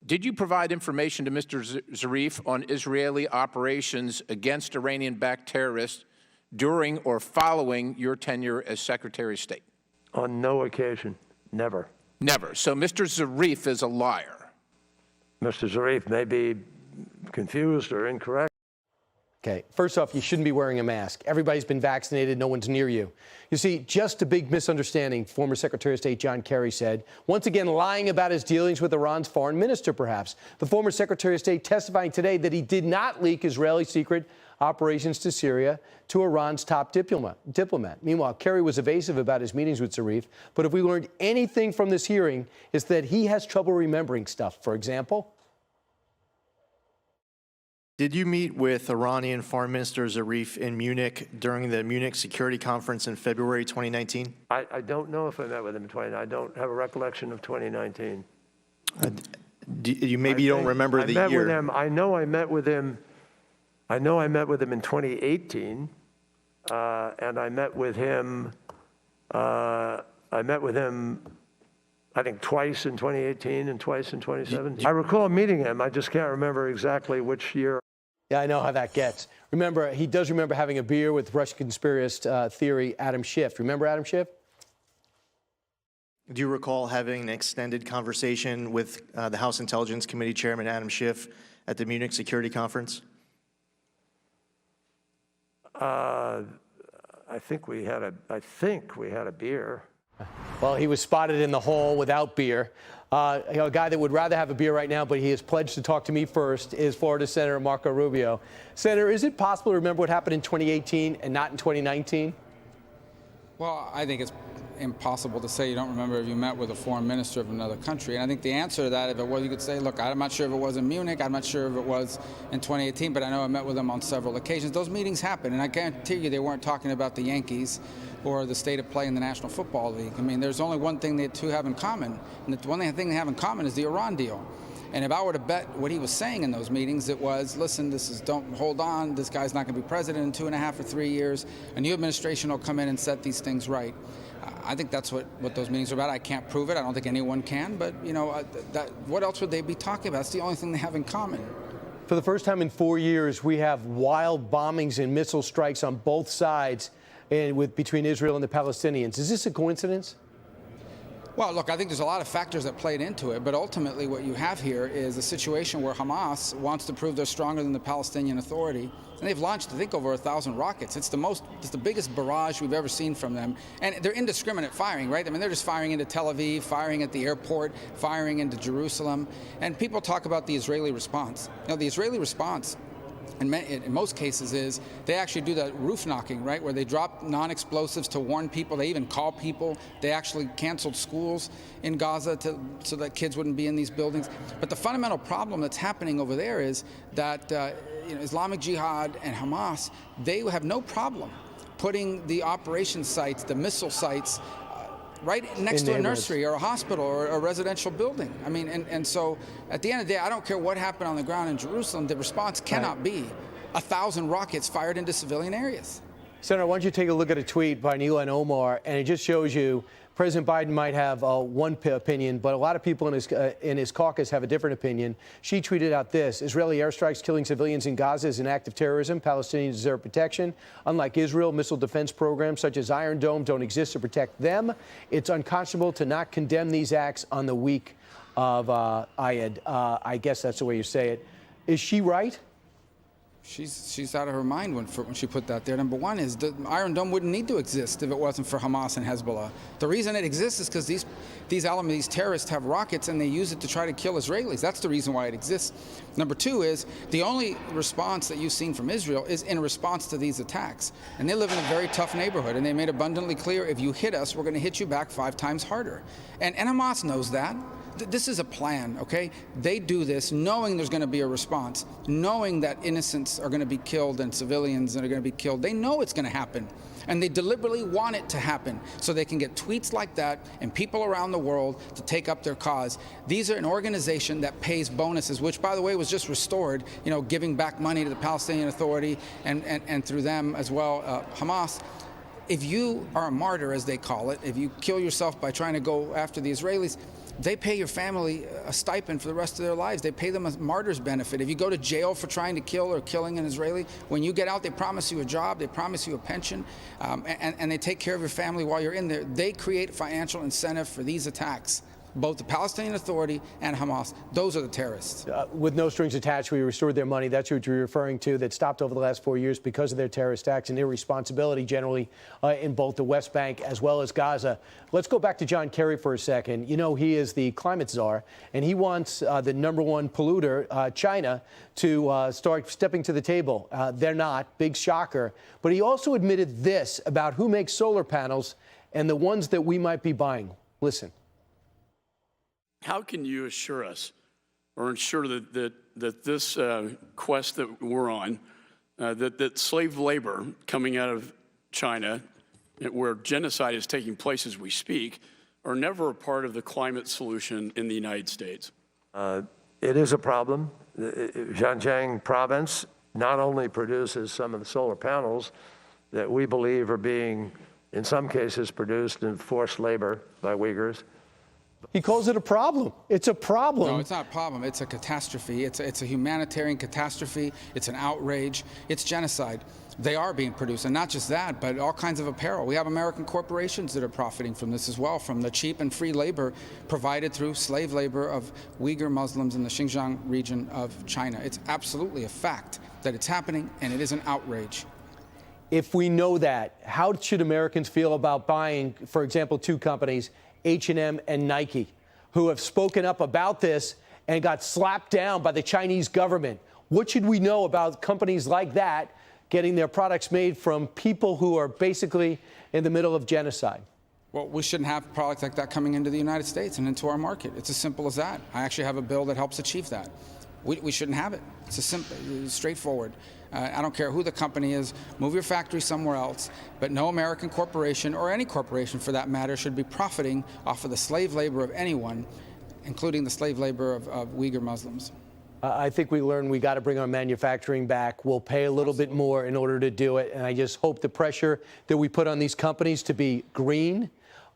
Did you provide information to Mr. Zarif on Israeli operations against Iranian-backed terrorists during or following your tenure as Secretary of State? On no occasion. Never. Never. So Mr. Zarif is a liar. Mr. Zarif may be confused or incorrect. Okay, first off, you shouldn't be wearing a mask. Everybody's been vaccinated. No one's near you. You see, just a big misunderstanding, former Secretary of State John Kerry said, once again lying about his dealings with Iran's foreign minister, perhaps. The former Secretary of State testifying today that he did not leak Israeli secret operations to Syria to Iran's top diplomat. Meanwhile, Kerry was evasive about his meetings with Zarif, but if we learned anything from this hearing, it's that he has trouble remembering stuff. For example, did you meet with Iranian Foreign Minister Zarif in Munich during the Munich Security Conference in February 2019? I don't know if I met with him in 2019. I don't have a recollection of 2019. Maybe you don't remember the year. I met with him. I know I met with him. I know I met with him in 2018, and I met with him. I think twice in 2018 and twice in 2017. I recall meeting him. I just can't remember exactly which year. Yeah, I know how that gets. Remember, he does remember having a beer with Russian conspiracist theory Adam Schiff. Remember Adam Schiff? Do you recall having an extended conversation with the House Intelligence Committee Chairman Adam Schiff at the Munich Security Conference? I think we had a beer. Well, he was spotted in the hall without beer. A guy that would rather have a beer right now, but he has pledged to talk to me first, is Florida Senator Marco Rubio. Senator, is it possible to remember what happened in 2018 and not in 2019? Well, I think it's impossible to say you don't remember if you met with a foreign minister of another country. And I think the answer to that, if it was, you could say, look, I'm not sure if it was in Munich, I'm not sure if it was in 2018, but I know I met with them on several occasions. Those meetings happened, and I guarantee you they weren't talking about the Yankees or the state of play in the National Football League. I mean, there's only one thing the two have in common, and the one thing they have in common is the Iran deal. And if I were to bet what he was saying in those meetings, it was, listen, don't hold on, this guy's not going to be president in 2.5 or 3 years. A new administration will come in and set these things right. I think that's what those meetings are about. I can't prove it. I don't think anyone can. But, you know, what else would they be talking about? It's the only thing they have in common. For the first time in 4 years, we have wild bombings and missile strikes on both sides between Israel and the Palestinians. Is this a coincidence? Well, look, I think there's a lot of factors that played into it, but ultimately what you have here is a situation where Hamas wants to prove they're stronger than the Palestinian Authority, and they've launched, I think, over 1,000 rockets. It's the biggest barrage we've ever seen from them, and they're indiscriminate firing, right? I mean, they're just firing into Tel Aviv, firing at the airport, firing into Jerusalem, and people talk about the Israeli response. You know, the Israeli response in most cases is they actually do that roof knocking, right, where they drop non-explosives to warn people. They even call people. They actually canceled schools in Gaza so that kids wouldn't be in these buildings. But the fundamental problem that's happening over there is that Islamic Jihad and Hamas, they have no problem putting the operation sites, the missile sites, right next to a nursery or a hospital or a residential building. I mean, and so at the end of the day, I don't care what happened on the ground in Jerusalem, the response cannot be 1,000 rockets fired into civilian areas. Senator, why don't you take a look at a tweet by Illhan Omar, and it just shows you President Biden might have one opinion, but a lot of people in his caucus have a different opinion. She tweeted out this: Israeli airstrikes killing civilians in Gaza is an act of terrorism. Palestinians deserve protection. Unlike Israel, missile defense programs such as Iron Dome don't exist to protect them. It's unconscionable to not condemn these acts on the week of Ayed. I guess that's the way you say it. Is she right? She's out of her mind when she put that there. Number one is the Iron Dome wouldn't need to exist if it wasn't for Hamas and Hezbollah. The reason it exists is because these terrorists have rockets and they use it to try to kill Israelis. That's the reason why it exists. Number two is the only response that you've seen from Israel is in response to these attacks. And they live in a very tough neighborhood, and they made abundantly clear, if you hit us, we're going to hit you back 5 times harder. And Hamas knows that. This is a plan, okay? They do this knowing there's going to be a response, knowing that innocents are going to be killed and civilians are going to be killed. They know it's going to happen, and they deliberately want it to happen so they can get tweets like that and people around the world to take up their cause. These are an organization that pays bonuses, which, by the way, was just restored, you know, giving back money to the Palestinian Authority and through them as well, Hamas. If you are a martyr, as they call it, if you kill yourself by trying to go after the Israelis, they pay your family a stipend for the rest of their lives. They pay them a martyr's benefit. If you go to jail for trying to kill or killing an Israeli, when you get out, they promise you a job, they promise you a pension, and they take care of your family while you're in there. They create financial incentive for these attacks. Both the Palestinian Authority and Hamas, those are the terrorists. With no strings attached, we restored their money. That's what you're referring to, that stopped over the last 4 years because of their terrorist acts and irresponsibility generally in both the West Bank as well as Gaza. Let's go back to John Kerry for a second. You know, he is the climate czar, and he wants the #1 polluter, China, to start stepping to the table. They're not. Big shocker. But he also admitted this about who makes solar panels and the ones that we might be buying. Listen. How can you assure us or ensure that this quest that we're on, that slave labor coming out of China, where genocide is taking place as we speak, are never a part of the climate solution in the United States? It is a problem. The Xinjiang province not only produces some of the solar panels that we believe are being, in some cases, produced in forced labor by Uyghurs. He calls it a problem. It's a problem. No, it's not a problem. It's a catastrophe. It's a humanitarian catastrophe. It's an outrage. It's genocide. They are being produced, and not just that, but all kinds of apparel. We have American corporations that are profiting from this as well, from the cheap and free labor provided through slave labor of Uyghur Muslims in the Xinjiang region of China. It's absolutely a fact that it's happening, and it is an outrage. If we know that, how should Americans feel about buying, for example, two companies, H&M and Nike, who have spoken up about this and got slapped down by the Chinese government? What should we know about companies like that getting their products made from people who are basically in the middle of genocide? Well, we shouldn't have products like that coming into the United States and into our market. It's as simple as that. I actually have a bill that helps achieve that. We shouldn't have it. It's a simple, straightforward. I don't care who the company is. Move your factory somewhere else. But no American corporation, or any corporation for that matter, should be profiting off of the slave labor of anyone, including the slave labor of Uyghur Muslims. I think we learned we got to bring our manufacturing back. We'll pay a little bit more in order to do it. And I just hope the pressure that we put on these companies to be green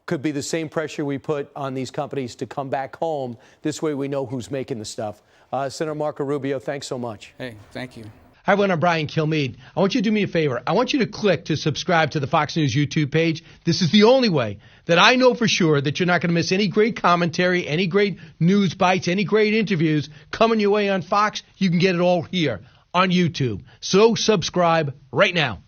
could be the same pressure we put on these companies to come back home. This way we know who's making the stuff. Senator Marco Rubio, thanks so much. Hey, thank you. Hi, everyone. I'm Brian Kilmeade. I want you to do me a favor. I want you to click to subscribe to the Fox News YouTube page. This is the only way that I know for sure that you're not going to miss any great commentary, any great news bites, any great interviews coming your way on Fox. You can get it all here on YouTube. So subscribe right now.